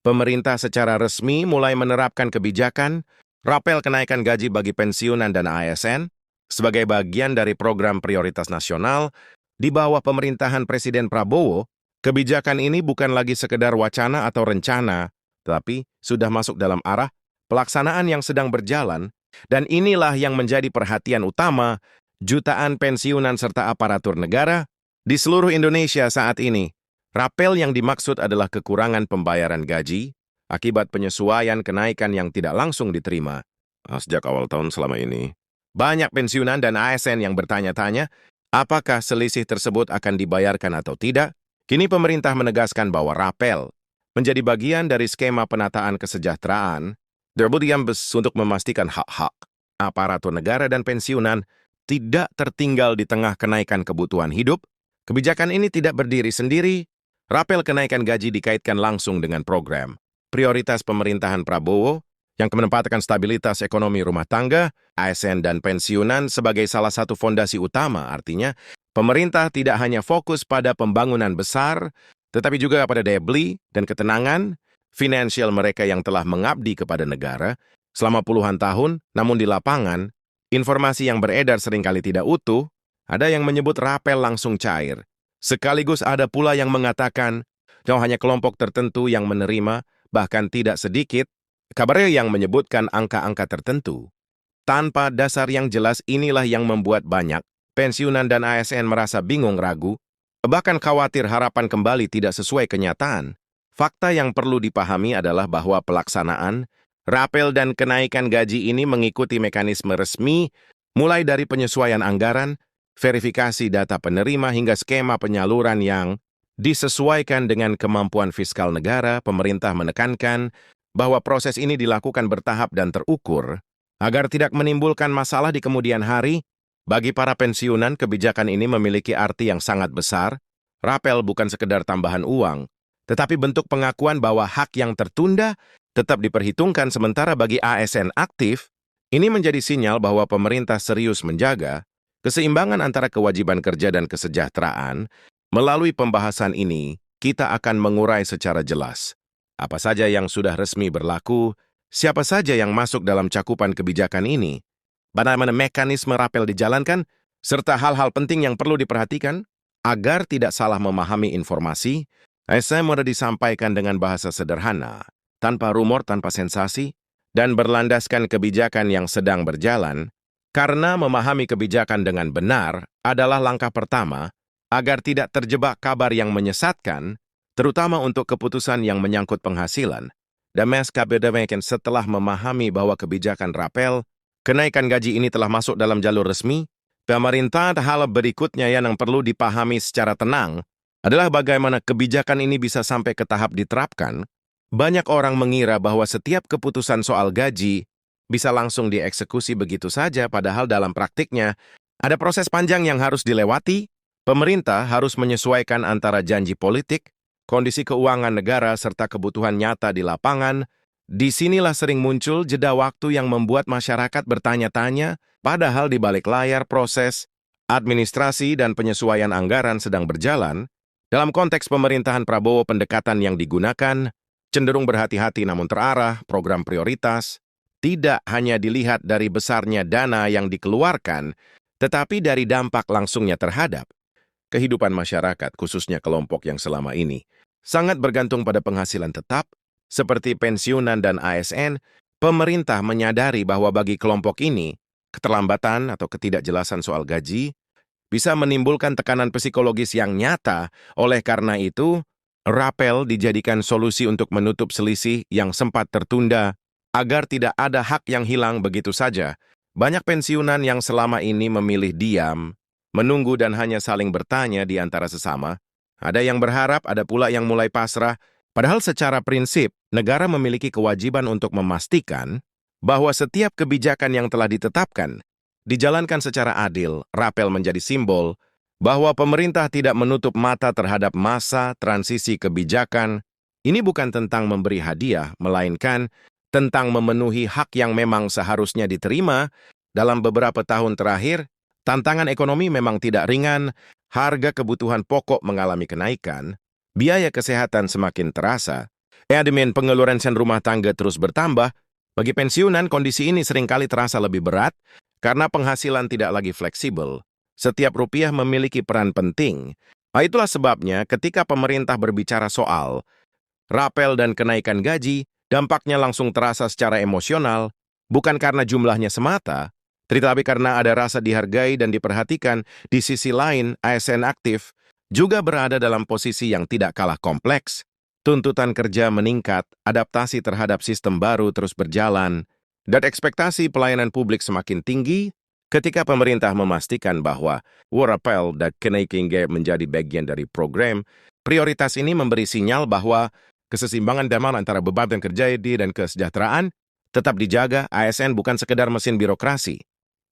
pemerintah secara resmi mulai menerapkan kebijakan rapel kenaikan gaji bagi pensiunan dan ASN sebagai bagian dari program prioritas nasional di bawah pemerintahan Presiden Prabowo. Kebijakan ini bukan lagi sekedar wacana atau rencana, tetapi sudah masuk dalam arah pelaksanaan yang sedang berjalan, dan inilah yang menjadi perhatian utama jutaan pensiunan serta aparatur negara di seluruh Indonesia saat ini. Rapel yang dimaksud adalah kekurangan pembayaran gaji akibat penyesuaian kenaikan yang tidak langsung diterima sejak awal tahun selama ini. Banyak pensiunan dan ASN yang bertanya-tanya, apakah selisih tersebut akan dibayarkan atau tidak? Kini pemerintah menegaskan bahwa rapel menjadi bagian dari skema penataan kesejahteraan untuk memastikan hak-hak aparatur negara dan pensiunan tidak tertinggal di tengah kenaikan kebutuhan hidup. Kebijakan ini tidak berdiri sendiri. Rapel kenaikan gaji dikaitkan langsung dengan program prioritas pemerintahan Prabowo yang menempatkan stabilitas ekonomi rumah tangga, ASN dan pensiunan sebagai salah satu fondasi utama. Artinya, pemerintah tidak hanya fokus pada pembangunan besar, tetapi juga pada daya beli dan ketenangan finansial mereka yang telah mengabdi kepada negara selama puluhan tahun, namun di lapangan, informasi yang beredar seringkali tidak utuh. Ada yang menyebut rapel langsung cair. Sekaligus ada pula yang mengatakan, hanya kelompok tertentu yang menerima, bahkan tidak sedikit, kabarnya yang menyebutkan angka-angka tertentu. Tanpa dasar yang jelas, inilah yang membuat banyak pensiunan dan ASN merasa bingung, ragu, bahkan khawatir harapan kembali tidak sesuai kenyataan. Fakta yang perlu dipahami adalah bahwa pelaksanaan rapel dan kenaikan gaji ini mengikuti mekanisme resmi, mulai dari penyesuaian anggaran, verifikasi data penerima hingga skema penyaluran yang disesuaikan dengan kemampuan fiskal negara. Pemerintah menekankan bahwa proses ini dilakukan bertahap dan terukur agar tidak menimbulkan masalah di kemudian hari. Bagi para pensiunan, kebijakan ini memiliki arti yang sangat besar. Rapel bukan sekedar tambahan uang, tetapi bentuk pengakuan bahwa hak yang tertunda tetap diperhitungkan. Sementara bagi ASN aktif, ini menjadi sinyal bahwa pemerintah serius menjaga keseimbangan antara kewajiban kerja dan kesejahteraan. Melalui pembahasan ini, kita akan mengurai secara jelas apa saja yang sudah resmi berlaku, siapa saja yang masuk dalam cakupan kebijakan ini, bagaimana mekanisme rapel dijalankan, serta hal-hal penting yang perlu diperhatikan agar tidak salah memahami informasi. Saya mau disampaikan dengan bahasa sederhana, tanpa rumor, tanpa sensasi, dan berlandaskan kebijakan yang sedang berjalan. Karena memahami kebijakan dengan benar adalah langkah pertama agar tidak terjebak kabar yang menyesatkan, terutama untuk keputusan yang menyangkut penghasilan. Setelah memahami bahwa kebijakan rapel, kenaikan gaji ini telah masuk dalam jalur resmi, pemerintah hal berikutnya yang perlu dipahami secara tenang adalah bagaimana kebijakan ini bisa sampai ke tahap diterapkan. Banyak orang mengira bahwa setiap keputusan soal gaji bisa langsung dieksekusi begitu saja, padahal dalam praktiknya ada proses panjang yang harus dilewati. Pemerintah harus menyesuaikan antara janji politik, kondisi keuangan negara, serta kebutuhan nyata di lapangan. Disinilah sering muncul jeda waktu yang membuat masyarakat bertanya-tanya, padahal di balik layar proses administrasi dan penyesuaian anggaran sedang berjalan. Dalam konteks pemerintahan Prabowo, pendekatan yang digunakan cenderung berhati-hati namun terarah. Program prioritas tidak hanya dilihat dari besarnya dana yang dikeluarkan, tetapi dari dampak langsungnya terhadap kehidupan masyarakat, khususnya kelompok yang selama ini sangat bergantung pada penghasilan tetap, seperti pensiunan dan ASN. Pemerintah menyadari bahwa bagi kelompok ini, keterlambatan atau ketidakjelasan soal gaji bisa menimbulkan tekanan psikologis yang nyata. Oleh karena itu, rapel dijadikan solusi untuk menutup selisih yang sempat tertunda, agar tidak ada hak yang hilang begitu saja. Banyak pensiunan yang selama ini memilih diam, menunggu dan hanya saling bertanya di antara sesama. Ada yang berharap, ada pula yang mulai pasrah. Padahal secara prinsip, negara memiliki kewajiban untuk memastikan bahwa setiap kebijakan yang telah ditetapkan dijalankan secara adil. Rapel menjadi simbol bahwa pemerintah tidak menutup mata terhadap masa transisi kebijakan. Ini bukan tentang memberi hadiah, melainkan tentang memenuhi hak yang memang seharusnya diterima. Dalam beberapa tahun terakhir, tantangan ekonomi memang tidak ringan. Harga kebutuhan pokok mengalami kenaikan, biaya kesehatan semakin terasa, Demikian pengeluaran sen rumah tangga terus bertambah, bagi pensiunan kondisi ini seringkali terasa lebih berat karena penghasilan tidak lagi fleksibel. Setiap rupiah memiliki peran penting. Itulah sebabnya ketika pemerintah berbicara soal rapel dan kenaikan gaji, dampaknya langsung terasa secara emosional, bukan karena jumlahnya semata, tetapi karena ada rasa dihargai dan diperhatikan. Di sisi lain, ASN aktif juga berada dalam posisi yang tidak kalah kompleks. Tuntutan kerja meningkat, adaptasi terhadap sistem baru terus berjalan, dan ekspektasi pelayanan publik semakin tinggi ketika pemerintah memastikan bahwa rapel dan kenaikan gaji menjadi bagian dari program. Prioritas ini memberi sinyal bahwa keseimbangan damai antara beban dan kerja dan kesejahteraan tetap dijaga. ASN bukan sekedar mesin birokrasi,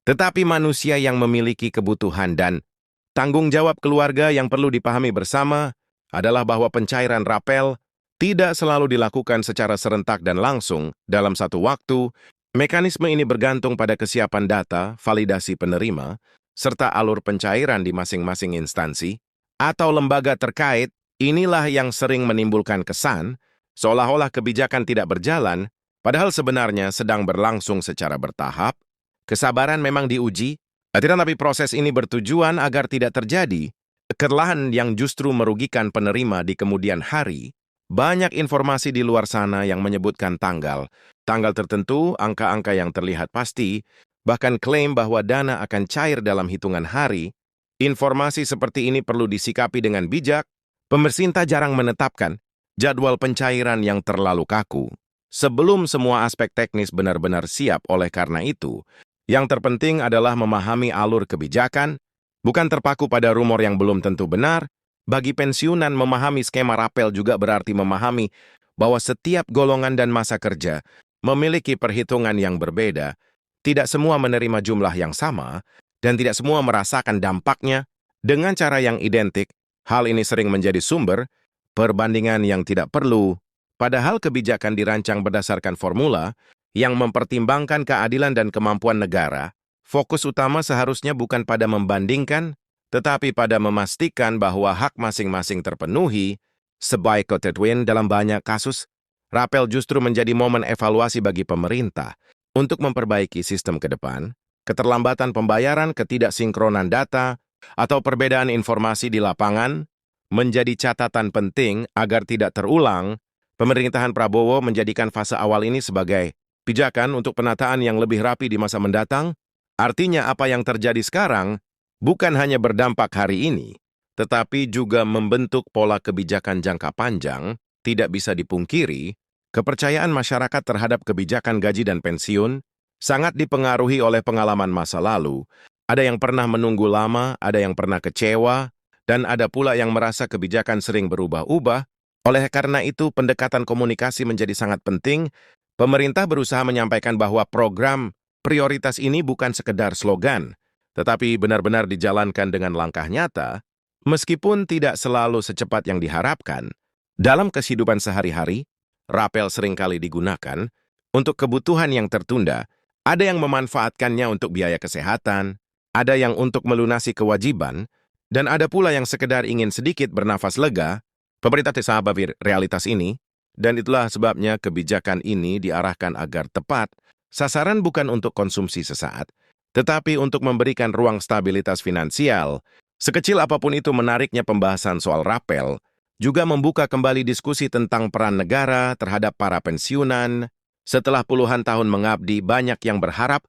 tetapi manusia yang memiliki kebutuhan dan tanggung jawab keluarga. Yang perlu dipahami bersama adalah bahwa pencairan rapel tidak selalu dilakukan secara serentak dan langsung dalam satu waktu. Mekanisme ini bergantung pada kesiapan data, validasi penerima, serta alur pencairan di masing-masing instansi atau lembaga terkait. Inilah yang sering menimbulkan kesan seolah-olah kebijakan tidak berjalan, padahal sebenarnya sedang berlangsung secara bertahap. Kesabaran memang diuji, tetapi proses ini bertujuan agar tidak terjadi kelelahan yang justru merugikan penerima di kemudian hari. Banyak informasi di luar sana yang menyebutkan tanggal tertentu, angka-angka yang terlihat pasti, bahkan klaim bahwa dana akan cair dalam hitungan hari. Informasi seperti ini perlu disikapi dengan bijak. Pemerintah jarang menetapkan jadwal pencairan yang terlalu kaku sebelum semua aspek teknis benar-benar siap. Oleh karena itu, yang terpenting adalah memahami alur kebijakan, bukan terpaku pada rumor yang belum tentu benar. Bagi pensiunan, memahami skema rapel juga berarti memahami bahwa setiap golongan dan masa kerja memiliki perhitungan yang berbeda. Tidak semua menerima jumlah yang sama, dan tidak semua merasakan dampaknya dengan cara yang identik. Hal ini sering menjadi sumber perbandingan yang tidak perlu, padahal kebijakan dirancang berdasarkan formula yang mempertimbangkan keadilan dan kemampuan negara. Fokus utama seharusnya bukan pada membandingkan, tetapi pada memastikan bahwa hak masing-masing terpenuhi. Sebaik ketentuan dalam banyak kasus, rapel justru menjadi momen evaluasi bagi pemerintah untuk memperbaiki sistem ke depan. Keterlambatan pembayaran, ketidaksinkronan data, atau perbedaan informasi di lapangan menjadi catatan penting agar tidak terulang. Pemerintahan Prabowo menjadikan fase awal ini sebagai pijakan untuk penataan yang lebih rapi di masa mendatang. Artinya apa yang terjadi sekarang bukan hanya berdampak hari ini, tetapi juga membentuk pola kebijakan jangka panjang. Tidak bisa dipungkiri, kepercayaan masyarakat terhadap kebijakan gaji dan pensiun sangat dipengaruhi oleh pengalaman masa lalu. Ada yang pernah menunggu lama, ada yang pernah kecewa, dan ada pula yang merasa kebijakan sering berubah-ubah. Oleh karena itu, pendekatan komunikasi menjadi sangat penting. Pemerintah berusaha menyampaikan bahwa program prioritas ini bukan sekedar slogan, tetapi benar-benar dijalankan dengan langkah nyata, meskipun tidak selalu secepat yang diharapkan. Dalam kehidupan sehari-hari, rapel seringkali digunakan untuk kebutuhan yang tertunda. Ada yang memanfaatkannya untuk biaya kesehatan, ada yang untuk melunasi kewajiban, dan ada pula yang sekedar ingin sedikit bernafas lega. Pemerintah sadar realitas ini, dan itulah sebabnya kebijakan ini diarahkan agar tepat. Sasaran bukan untuk konsumsi sesaat, tetapi untuk memberikan ruang stabilitas finansial. Sekecil apapun itu, menariknya pembahasan soal rapel juga membuka kembali diskusi tentang peran negara terhadap para pensiunan. Setelah puluhan tahun mengabdi, banyak yang berharap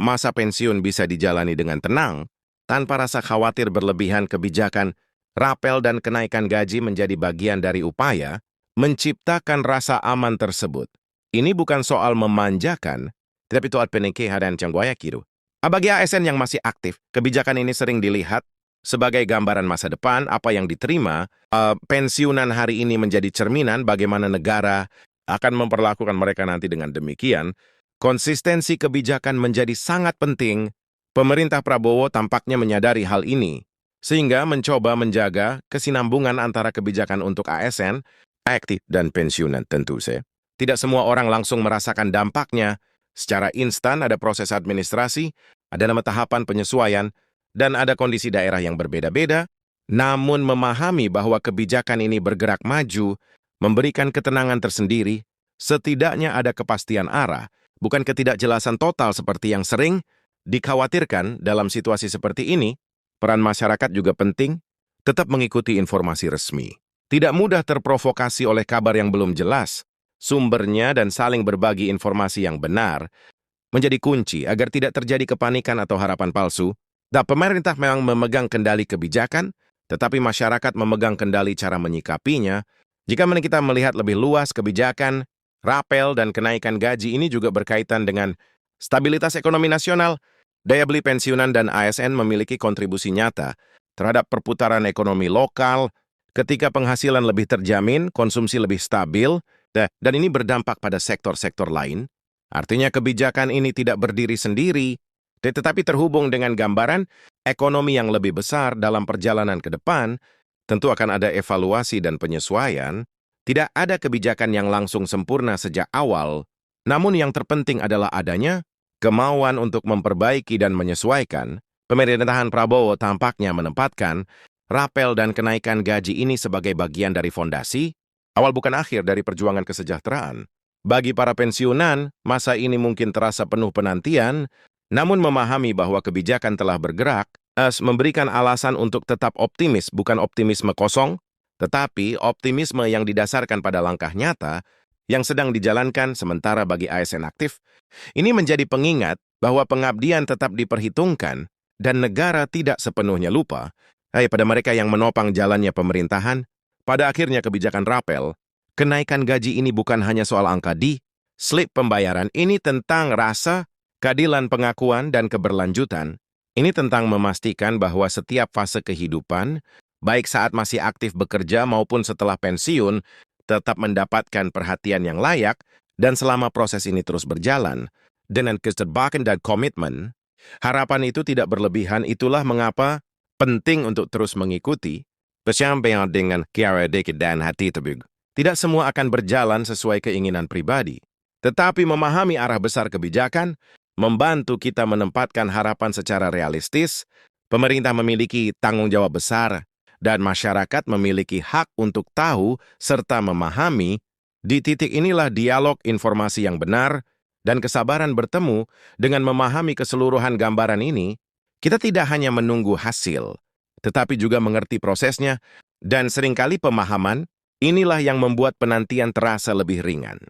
masa pensiun bisa dijalani dengan tenang, tanpa rasa khawatir berlebihan. Kebijakan rapel dan kenaikan gaji menjadi bagian dari upaya menciptakan rasa aman tersebut. Ini bukan soal memanjakan, tetapi soal peningkatan jangkauan kiru. Bagi ASN yang masih aktif, kebijakan ini sering dilihat sebagai gambaran masa depan. Apa yang diterima, pensiunan hari ini menjadi cerminan bagaimana negara akan memperlakukan mereka nanti. Dengan demikian, konsistensi kebijakan menjadi sangat penting. Pemerintah Prabowo tampaknya menyadari hal ini, sehingga mencoba menjaga kesinambungan antara kebijakan untuk ASN, aktif, dan pensiunan. Tentu saja, tidak semua orang langsung merasakan dampaknya. Secara instan ada proses administrasi, ada tahapan penyesuaian, dan ada kondisi daerah yang berbeda-beda. Namun memahami bahwa kebijakan ini bergerak maju memberikan ketenangan tersendiri, setidaknya ada kepastian arah, bukan ketidakjelasan total seperti yang sering dikhawatirkan dalam situasi seperti ini. Peran masyarakat juga penting, tetap mengikuti informasi resmi. Tidak mudah terprovokasi oleh kabar yang belum jelas. Sumbernya dan saling berbagi informasi yang benar menjadi kunci agar tidak terjadi kepanikan atau harapan palsu. Dan pemerintah memang memegang kendali kebijakan, tetapi masyarakat memegang kendali cara menyikapinya. Jika kita melihat lebih luas, kebijakan, rapel, dan kenaikan gaji ini juga berkaitan dengan stabilitas ekonomi nasional. Daya beli pensiunan dan ASN memiliki kontribusi nyata terhadap perputaran ekonomi lokal. Ketika penghasilan lebih terjamin, konsumsi lebih stabil, dan ini berdampak pada sektor-sektor lain. Artinya kebijakan ini tidak berdiri sendiri, tetapi terhubung dengan gambaran ekonomi yang lebih besar dalam perjalanan ke depan. Tentu akan ada evaluasi dan penyesuaian. Tidak ada kebijakan yang langsung sempurna sejak awal, namun yang terpenting adalah adanya kemauan untuk memperbaiki dan menyesuaikan. Pemerintahan Prabowo tampaknya menempatkan rapel dan kenaikan gaji ini sebagai bagian dari fondasi, awal bukan akhir dari perjuangan kesejahteraan. Bagi para pensiunan, masa ini mungkin terasa penuh penantian, namun memahami bahwa kebijakan telah bergerak, memberikan alasan untuk tetap optimis, bukan optimisme kosong, tetapi optimisme yang didasarkan pada langkah nyata yang sedang dijalankan. Sementara bagi ASN aktif, ini menjadi pengingat bahwa pengabdian tetap diperhitungkan dan negara tidak sepenuhnya lupa pada mereka yang menopang jalannya pemerintahan. Pada akhirnya kebijakan rapel, kenaikan gaji ini bukan hanya soal angka di slip pembayaran, ini tentang rasa keadilan pengakuan dan keberlanjutan. Ini tentang memastikan bahwa setiap fase kehidupan, baik saat masih aktif bekerja maupun setelah pensiun, tetap mendapatkan perhatian yang layak, dan selama proses ini terus berjalan, dengan keterbukaan dan komitmen, harapan itu tidak berlebihan. Itulah mengapa penting untuk terus mengikuti, bersampaian dengan kiara dikit dan hati terbuka. Tidak semua akan berjalan sesuai keinginan pribadi, tetapi memahami arah besar kebijakan, membantu kita menempatkan harapan secara realistis. Pemerintah memiliki tanggung jawab besar, dan masyarakat memiliki hak untuk tahu serta memahami. Di titik inilah dialog informasi yang benar dan kesabaran bertemu. Dengan memahami keseluruhan gambaran ini, kita tidak hanya menunggu hasil, tetapi juga mengerti prosesnya, dan seringkali pemahaman inilah yang membuat penantian terasa lebih ringan.